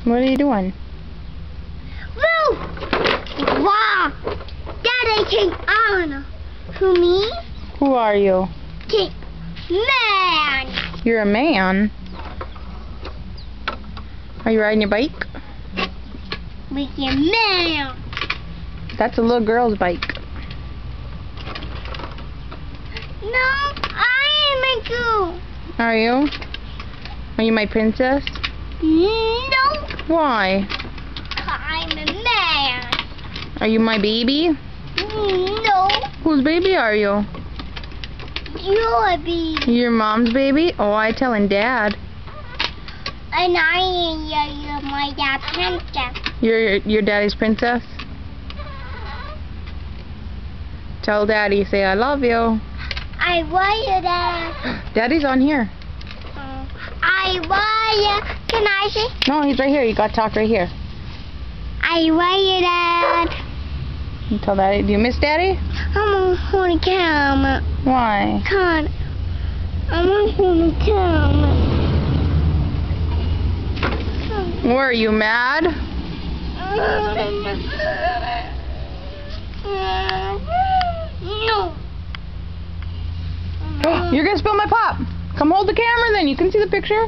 What are you doing? Woo! Wow! Daddy came on. Who, me? Who are you? King Man. You're a man. Are you riding your bike? With your man. That's a little girl's bike. No, I am a girl. Are you? Are you my princess? No, Why? I'm a man. Are you my baby? No, Whose baby are you? you're a baby. Your mom's baby? Oh, I telling Dad. And I am you're my dad's princess. You're your daddy's princess? Tell Daddy, say I love you. I want you, Dad. Daddy's on here. I want you. Can I say? No, he's right here. You got to talk right here. I want you, Dad. You tell Daddy. Do you miss Daddy? I'm on the camera. Why? Can't. I'm on the camera. Were are you mad? No. You're gonna spill my pop. Come hold the camera then. You can see the picture.